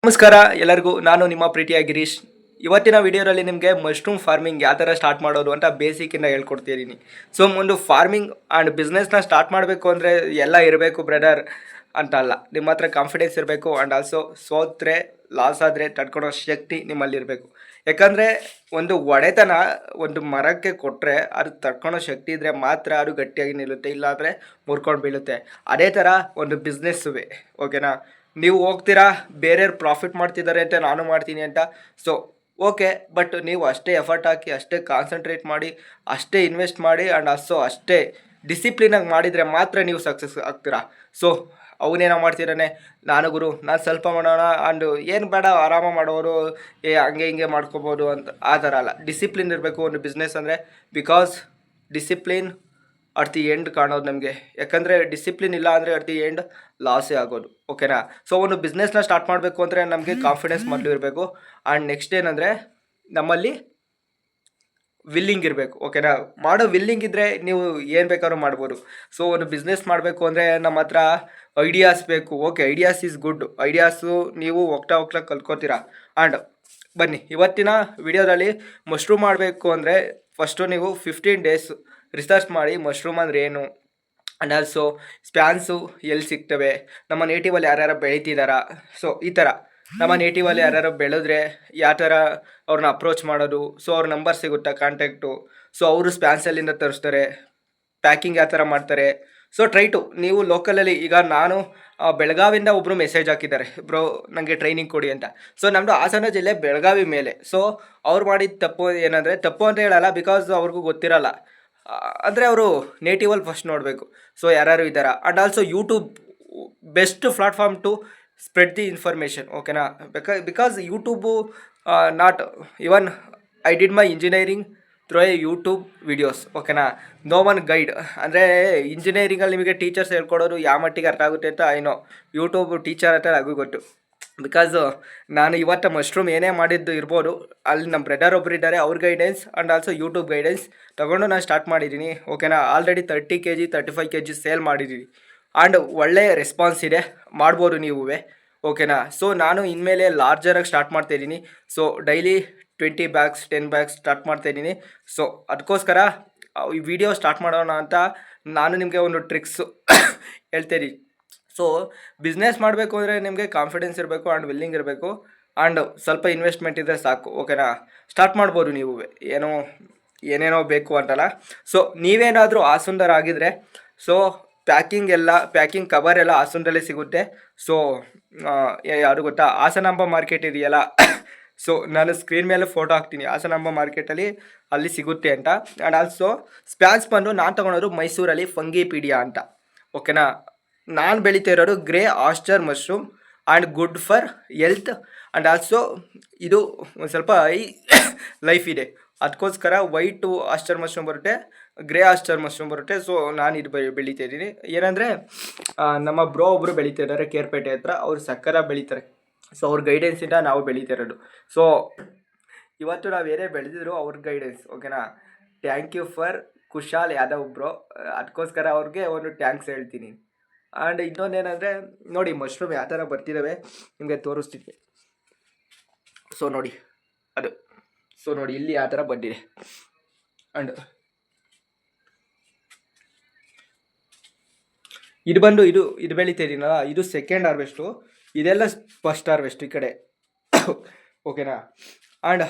ನಮಸ್ಕಾರ ಎಲ್ಲರಿಗೂ. ನಾನು ನಿಮ್ಮ ಪ್ರೀತಿಯ ಗಿರೀಶ್. ಇವತ್ತಿನ ವಿಡಿಯೋದಲ್ಲಿ ನಿಮಗೆ ಮಶ್ರೂಮ್ ಫಾರ್ಮಿಂಗ್ ಯಾವ ಥರ ಸ್ಟಾರ್ಟ್ ಮಾಡೋದು ಅಂತ ಬೇಸಿಕ್ಕಿಂದ ಹೇಳ್ಕೊಡ್ತಿದ್ದೀನಿ. ಸೊ ಒಂದು ಫಾರ್ಮಿಂಗ್ ಆ್ಯಂಡ್ ಬಿಸ್ನೆಸ್ನ ಸ್ಟಾರ್ಟ್ ಮಾಡಬೇಕು ಅಂದರೆ ಎಲ್ಲ ಇರಬೇಕು ಬ್ರದರ್ ಅಂತ ಅಲ್ಲ. ನಿಮ್ಮ ಹತ್ರ ಕಾನ್ಫಿಡೆನ್ಸ್ ಇರಬೇಕು ಆ್ಯಂಡ್ ಆಲ್ಸೋ ಸೋತ್ರೆ ಲಾಸ್ ಆದರೆ ತಡ್ಕೊಳೋ ಶಕ್ತಿ ನಿಮ್ಮಲ್ಲಿರಬೇಕು. ಯಾಕಂದರೆ ಒಂದು ಒಡೆತನ ಒಂದು ಮರಕ್ಕೆ ಕೊಟ್ಟರೆ ಅದು ತಡ್ಕೊಳೋ ಶಕ್ತಿ ಇದ್ದರೆ ಮಾತ್ರ ಅದು ಗಟ್ಟಿಯಾಗಿ ನಿಲ್ಲುತ್ತೆ, ಇಲ್ಲಾಂದರೆ ಮುರ್ಕೊಂಡು ಬೀಳುತ್ತೆ. ಅದೇ ಥರ ಒಂದು ಬಿಸ್ನೆಸ್ಸುವೆ, ಓಕೆನಾ. ನೀವು ಹೋಗ್ತೀರಾ ಬೇರೆಯವ್ರು ಪ್ರಾಫಿಟ್ ಮಾಡ್ತಿದ್ದಾರೆ ಅಂತ ನಾನು ಮಾಡ್ತೀನಿ ಅಂತ. ಸೊ ಓಕೆ, ಬಟ್ ನೀವು ಅಷ್ಟೇ ಎಫರ್ಟ್ ಹಾಕಿ, ಅಷ್ಟೇ ಕಾನ್ಸಂಟ್ರೇಟ್ ಮಾಡಿ, ಅಷ್ಟೇ ಇನ್ವೆಸ್ಟ್ ಮಾಡಿ ಆ್ಯಂಡ್ ಅಷ್ಟೇ ಡಿಸಿಪ್ಲಿನಾಗಿ ಮಾಡಿದರೆ ಮಾತ್ರ ನೀವು ಸಕ್ಸಸ್ ಆಗ್ತೀರಾ. ಸೊ ಅವನೇನೋ ಮಾಡ್ತಿದ್ದಾನೆ, ನಾನು ಗುರು ನಾನು ಸ್ವಲ್ಪ ಮಾಡೋಣ ಆ್ಯಂಡ್ ಏನು ಬೇಡ ಆರಾಮ ಮಾಡೋರು ಹಂಗೆ ಹಿಂಗೆ ಮಾಡ್ಕೋಬೋದು ಅಂತ ಆ ಥರ ಅಲ್ಲ. ಡಿಸಿಪ್ಲಿನ್ ಇರಬೇಕು ಒಂದು ಬಿಸ್ನೆಸ್ ಅಂದರೆ. Because discipline at the end ಕಾಣೋದು ನಮಗೆ. ಯಾಕಂದರೆ ಡಿಸಿಪ್ಲಿನ್ ಇಲ್ಲ ಅಂದರೆ ಅಟ್ ದಿ ಎಂಡ್ ಲಾಸೇ ಆಗೋದು, ಓಕೆನಾ. ಸೊ ಒಂದು ಬಿಸ್ನೆಸ್ನ ಸ್ಟಾರ್ಟ್ ಮಾಡಬೇಕು ಅಂದರೆ ನಮಗೆ ಕಾನ್ಫಿಡೆನ್ಸ್ ಮೊದಲು ಇರಬೇಕು. ಆ್ಯಂಡ್ ನೆಕ್ಸ್ಟ್ ಏನಂದರೆ ನಮ್ಮಲ್ಲಿ ವಿಲ್ಲಿಂಗ್ ಇರಬೇಕು, ಓಕೆನಾ. ಮಾಡೋ ವಿಲ್ಲಿಂಗ್ ಇದ್ದರೆ ನೀವು ಏನು ಬೇಕಾದ್ರೂ ಮಾಡ್ಬೋದು. ಸೊ ಒಂದು ಬಿಸ್ನೆಸ್ ಮಾಡಬೇಕು ಅಂದರೆ ನಮ್ಮ ಹತ್ರ ಐಡಿಯಾಸ್ ಬೇಕು. Okay, ideas is good. Ideas ನೀವು ಹೋಗ್ತಾ ಕಲ್ತ್ಕೋತೀರಾ. ಆ್ಯಂಡ್ ಬನ್ನಿ ಇವತ್ತಿನ ವಿಡಿಯೋದಲ್ಲಿ ಮಶ್ರೂಮ್ ಮಾಡಬೇಕು ಅಂದರೆ ಫಸ್ಟು ನೀವು 15 ಡೇಸ್ ರಿಸರ್ಚ್ ಮಾಡಿ ಮಶ್ರೂಮ್ ಅಂದರೆ ಏನು ಆ್ಯಂಡ್ ಆಲ್ಸೋ ಸ್ಪ್ಯಾನ್ಸು ಎಲ್ಲಿ ಸಿಗ್ತವೆ, ನಮ್ಮ ನೇಟಿವಲ್ಲಿ ಯಾರ್ಯಾರು ಬೆಳೀತಿದ್ದಾರಾ. ಸೊ ಈ ಥರ ನಮ್ಮ ನೇಟಿವಲ್ಲಿ ಯಾರ್ಯಾರು ಬೆಳೆದ್ರೆ ಯಾವ ಥರ ಅವ್ರನ್ನ ಅಪ್ರೋಚ್ ಮಾಡೋದು. ಸೊ ಅವ್ರ ನಂಬರ್ ಸಿಗುತ್ತಾ ಕಾಂಟ್ಯಾಕ್ಟು. ಸೊ ಅವರು ಸ್ಪ್ಯಾನ್ಸಲ್ಲಿಂದ ತರಿಸ್ತಾರೆ, ಪ್ಯಾಕಿಂಗ್ ಯಾವ ಥರ ಮಾಡ್ತಾರೆ. ಸೊ ಟ್ರೈ ಟು ನೀವು ಲೋಕಲಲ್ಲಿ. ಈಗ ನಾನು ಬೆಳಗಾವಿಯಿಂದ ಒಬ್ಬರು ಮೆಸೇಜ್ ಹಾಕಿದ್ದಾರೆ, ಬ್ರೋ ನನಗೆ ಟ್ರೈನಿಂಗ್ ಕೊಡಿ ಅಂತ. ಸೊ ನಮ್ಮದು ಹಾಸನ ಜಿಲ್ಲೆ ಬೆಳಗಾವಿ ಮೇಲೆ. ಸೊ ಅವ್ರು ಮಾಡಿದ ತಪ್ಪು ಏನಂದರೆ, ತಪ್ಪು ಅಂತ ಹೇಳಲ್ಲ, ಬಿಕಾಸ್ ಅವ್ರಿಗೂ ಗೊತ್ತಿರಲ್ಲ. ಅಂದರೆ ಅವರು ನೇಟಿವಲ್ಲಿ ಫಸ್ಟ್ ನೋಡಬೇಕು. ಸೊ ಯಾರ್ಯಾರು ಇದ್ದಾರಾ. And also YouTube best platform to spread the information, ಓಕೆನಾ. Because YouTube not even I did my engineering through a YouTube videos, ಓಕೆನಾ. No one guide. ಅಂದರೆ ಇಂಜಿನಿಯರಿಂಗಲ್ಲಿ ನಿಮಗೆ ಟೀಚರ್ಸ್ ಹೇಳ್ಕೊಡೋರು ಯಾವ ಮಟ್ಟಿಗೆ ಅರ್ಥ ಆಗುತ್ತೆ ಅಂತ ಏನೋ ಯೂಟ್ಯೂಬ್ ಟೀಚರ್ ಅಂತ ನನಗೂ ಗೊತ್ತು. ಬಿಕಾಸ್ ನಾನು ಇವತ್ತು ಮಶ್ರೂಮ್ ಏನೇ ಮಾಡಿದ್ದು ಇರ್ಬೋದು, ಅಲ್ಲಿ ನಮ್ಮ ಬ್ರದರ್ ಒಬ್ಬರು ಇದ್ದಾರೆ, ಅವ್ರ guidance and also YouTube guidance ತೊಗೊಂಡು ನಾನು ಸ್ಟಾರ್ಟ್ ಮಾಡಿದ್ದೀನಿ, ಓಕೆನಾ. ಆಲ್ರೆಡಿ 30 kg 35 kg ಸೇಲ್ ಮಾಡಿದ್ದೀನಿ ಆ್ಯಂಡ್ ಒಳ್ಳೆಯ ರೆಸ್ಪಾನ್ಸ್ ಇದೆ. ಮಾಡ್ಬೋದು ನೀವು, ಓಕೆನಾ. ಸೊ ನಾನು ಇನ್ಮೇಲೆ ಲಾರ್ಜರಾಗಿ ಸ್ಟಾರ್ಟ್ ಮಾಡ್ತಾಯಿದ್ದೀನಿ. So daily 20 bags 10 bags start ಮಾಡ್ತಾಯಿದ್ದೀನಿ. ಸೊ ಅದಕ್ಕೋಸ್ಕರ ಈ ವಿಡಿಯೋ ಸ್ಟಾರ್ಟ್ ಮಾಡೋಣ ಅಂತ ನಾನು ನಿಮಗೆ ಒಂದು ಟ್ರಿಕ್ಸು ಹೇಳ್ತೀನಿ. ಸೊ ಬಿಸ್ನೆಸ್ ಮಾಡಬೇಕು ಅಂದರೆ ನಿಮಗೆ ಕಾನ್ಫಿಡೆನ್ಸ್ ಇರಬೇಕು ಆ್ಯಂಡ್ ವಿಲ್ಲಿಂಗ್ ಇರಬೇಕು ಆ್ಯಂಡ್ ಸ್ವಲ್ಪ ಇನ್ವೆಸ್ಟ್ಮೆಂಟ್ ಇದ್ದರೆ ಸಾಕು, ಓಕೆನಾ. ಸ್ಟಾರ್ಟ್ ಮಾಡ್ಬೋದು ನೀವು, ಏನೇನೋ ಬೇಕು ಅಂತಲ್ಲ. ಸೊ ನೀವೇನಾದರೂ ಆಗಿದ್ದರೆ ಸೊ ಪ್ಯಾಕಿಂಗ್ ಕವರ್ ಎಲ್ಲ ಹಾಸನದಲ್ಲೇ ಸಿಗುತ್ತೆ. ಸೊ ಯಾರು ಗೊತ್ತಾ, ಹಾಸನಾಂಬ ಮಾರ್ಕೆಟ್ ಇದೆಯಲ್ಲ. ಸೊ ನಾನು ಸ್ಕ್ರೀನ್ ಮೇಲೆ ಫೋಟೋ ಹಾಕ್ತೀನಿ, ಹಾಸನಾಂಬ ಮಾರ್ಕೆಟಲ್ಲಿ ಅಲ್ಲಿ ಸಿಗುತ್ತೆ ಅಂತ. ಆ್ಯಂಡ್ ಆಲ್ಸೋ ಸ್ಪ್ಯಾನ್ಸ್ ಬಂದು ನಾನು ತೊಗೊಳೋದು ಮೈಸೂರಲ್ಲಿ ಫಂಗಿಪೀಡಿಯಾ ಅಂತ, ಓಕೆನಾ. ನಾನು ಬೆಳೀತಾ ಇರೋದು grey oyster mushroom and good for health and also ಇದು ಒಂದು ಸ್ವಲ್ಪ ಲೈಫ್ ಇದೆ. ಅದಕ್ಕೋಸ್ಕರ ವೈಟು ಆಸ್ಟರ್ ಮಶ್ರೂಮ್ ಬರುತ್ತೆ, ಗ್ರೇ ಆಸ್ಟರ್ ಮಶ್ರೂಮ್ ಬರುತ್ತೆ. ಸೊ ನಾನು ಇದು ಬೆಳೀತಾ ಇದ್ದೀನಿ. ಏನಂದರೆ ನಮ್ಮ ಬ್ರೋ ಒಬ್ಬರು ಬೆಳೀತಾ ಇದ್ದಾರೆ ಕೇರ್ಪೇಟೆ ಹತ್ರ, ಅವ್ರು ಸಕ್ಕರ ಬೆಳೀತಾರೆ. ಸೊ ಅವ್ರ ಗೈಡೆನ್ಸಿಂದ ನಾವು ಬೆಳೀತಾ ಇರೋದು. ಸೊ ಇವತ್ತು ನಾವು ಏನೇ ಬೆಳೆದಿದ್ರು ಅವ್ರ ಗೈಡೆನ್ಸ್, ಓಕೆನಾ. Thank you for Kushal Yadav bro. ಅದಕ್ಕೋಸ್ಕರ ಅವ್ರಿಗೆ ಒಂದು ಥ್ಯಾಂಕ್ಸ್ ಹೇಳ್ತೀನಿ. ಆ್ಯಂಡ್ ಇನ್ನೊಂದೇನೆಂದರೆ ನೋಡಿ, ಮಶ್ರೂಮ್ ಯಾವ ಥರ ಬರ್ತಿದ್ದಾವೆ ನಿಮಗೆ ತೋರಿಸ್ತಿದ್ದೆ. ಸೊ ನೋಡಿ ಅದು, ಸೊ ನೋಡಿ ಇಲ್ಲಿ ಯಾವ ಥರ ಬಂದಿದೆ. ಆ್ಯಂಡ್ ಇದು ಬಂದು ಇದು ಬೆಳೀತಾ ಇದ್ದೀನಲ್ಲ, ಇದು ಸೆಕೆಂಡ್ ಹಾರ್ವೆಸ್ಟು, ಇದೆಲ್ಲ ಫಸ್ಟ್ ಹಾರ್ವೆಸ್ಟ್ ಈ ಕಡೆ, ಓಕೆನಾ. ಆ್ಯಂಡ್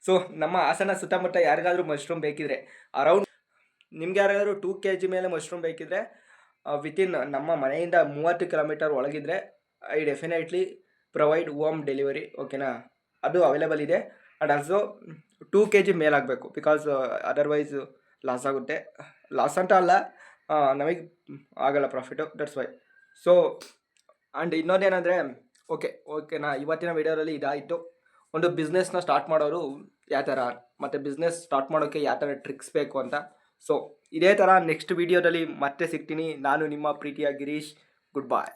ಸೊ ನಮ್ಮ ಹಾಸನ ಸುತ್ತಮುತ್ತ ಯಾರಿಗಾದ್ರೂ ಮಶ್ರೂಮ್ ಬೇಕಿದ್ರೆ, ಅರೌಂಡ್ ನಿಮ್ಗೆ ಯಾರಿಗಾದ್ರೂ 2 kg ಮೇಲೆ ಮಶ್ರೂಮ್ ಬೇಕಿದ್ರೆ ವಿತಿನ್ ನಮ್ಮ ಮನೆಯಿಂದ 30 ಕಿಲೋಮೀಟರ್ ಒಳಗಿದ್ರೆ I definitely provide home delivery, ಓಕೆನಾ. ಅದು ಅವೈಲೇಬಲ್ ಇದೆ. ಆ್ಯಂಡ್ ಆಲ್ಸೋ 2 kg ಮೇಲಾಗಬೇಕು, ಬಿಕಾಸ್ ಅದರ್ವೈಸ್ ಲಾಸ್ ಆಗುತ್ತೆ. ಲಾಸ್ ಅಂತ ಅಲ್ಲ, ನಮಗೆ ಆಗಲ್ಲ profit, that's why. So and ಇನ್ನೊಂದೇನೆಂದರೆ, ಓಕೆನಾ, ಇವತ್ತಿನ ವಿಡಿಯೋದಲ್ಲಿ ಇದಾಯಿತು. ಒಂದು ಬಿಸ್ನೆಸ್ನ ಸ್ಟಾರ್ಟ್ ಮಾಡೋರು ಯಾವ ಥರ, ಮತ್ತು ಬಿಸ್ನೆಸ್ ಸ್ಟಾರ್ಟ್ ಮಾಡೋಕ್ಕೆ ಯಾವ ಥರ ಟ್ರಿಕ್ಸ್ ಬೇಕು ಅಂತ. ಸೊ ಇದೇ ಥರ ನೆಕ್ಸ್ಟ್ ವಿಡಿಯೋದಲ್ಲಿ ಮತ್ತೆ ಸಿಗ್ತೀನಿ. ನಾನು ನಿಮ್ಮ ಪ್ರೀತಿಯ ಗಿರೀಶ್. ಗುಡ್ ಬಾಯ್.